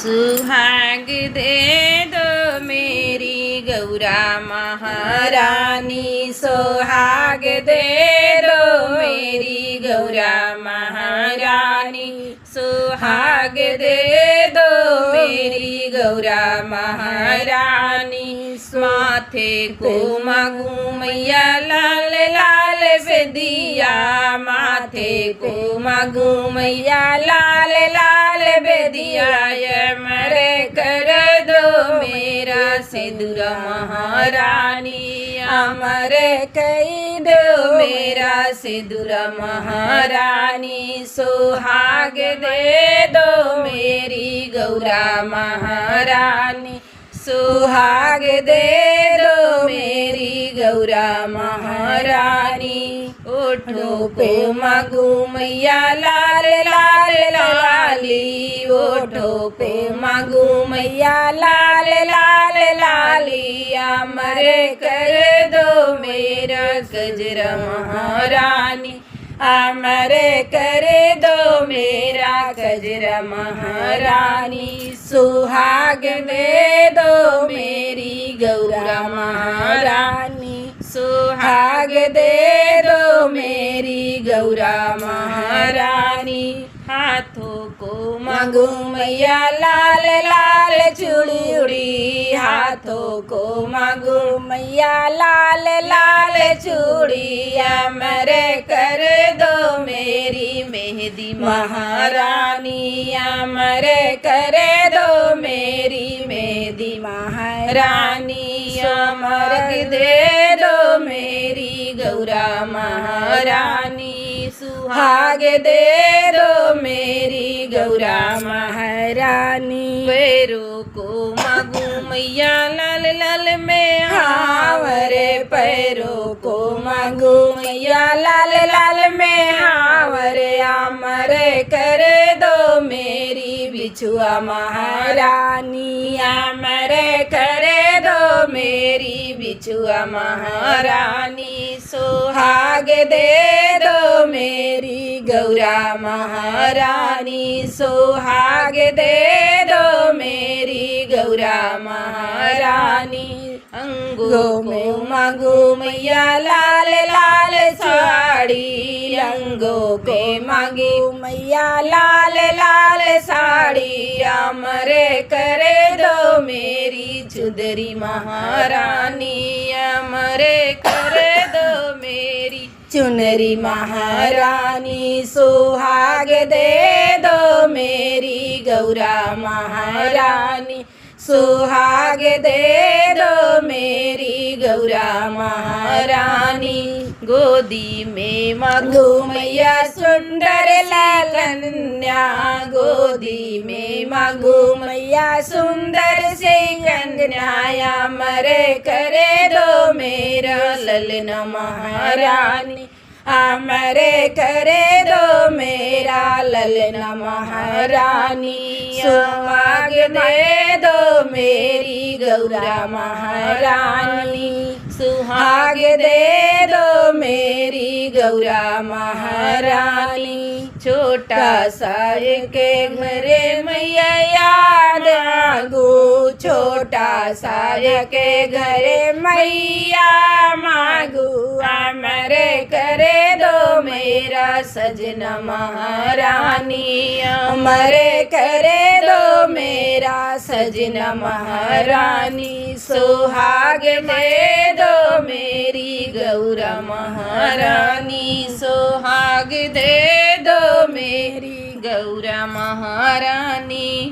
सुहाग दे दो मेरी गौरा महारानी, सुहाग दे दो मेरी गौरा महारानी, सुहाग दे दो मेरी गौरा महारानी। माथे को मांगू मैया लाल लाल बेदिया, माथे को मांगू मैया लाल लाल बेदिया। मरे कर दो मेरा सिंदूर महारानी, अमर कई दो मेरा सिंदूर महारानी। सुहाग दे दो मेरी गौरा महारानी, सुहाग दे दो मेरी गौरा महारानी। ओठों पे मांगू मैया लाल लाल लाली, ओठों पे मांगू मैया लाल लाल लाली। अमर कर दो मेरा गजरा महारानी, अमर कर दो मेरा गजरा महारानी। सुहाग दे दो मेरी गौरा महारानी, सुहाग दे दो मेरी गौरा महारानी। हाथों को मांगू मैया लाल लाल चूड़ी उड़ी, हाथों को मांगू मैया लाल लाल चूड़ी। अमर कर दो मेरी मेहंदी महारानी, अमर कर दो मेरी मेहंदी महारानी। अमर दे दो मेरी गौरा महारानी, सुहाग दे दो मेरी गौरा महारानी। पैरों को मांगू मैया लाल लाल में हावरे, पैरों को मांगू मैया लाल लाल में हावरे। अमर कर दो मेरी बिछुआ महारानी, अमर कर दो मेरी बिछुआ महारानी। सुहाग दे दो मेरी गौरा महारानी, सुहाग दे दो मेरी गौरा महारानी। अंगों में मांगू मैया लाल लाल साड़ी, अंगों पे मांगू मैया लाल लाल साड़ी। अमर कर दो मेरी चुदरी महारानी, अमर कर दो मेरी चुनरी महारानी। सुहाग दे दो मेरी गौरा महारानी, सुहाग दे दो मेरी गौरा महारानी। गोदी में मांगू मैया सुंदर लालन्या, गोदी में मांगू मैया सुंदर से कन्या। अमर कर दो मेरा ललना महारानी, अमर कर दो मेरा ललना महारानी। सुहाग दे दो मेरी गौरा महारानी, सुहाग दे दो मेरी गौरा महारानी। छोटा सा के घरे मैया याद मांगू, छोटा सा के घरे मैया मांगू। अमर कर दो मेरा सजना महारानी, अमर कर दो मेरा सजना महारानी। सुहाग दे दो मेरी गौरा महारानी, सुहाग दे दो मेरी गौरा महारानी।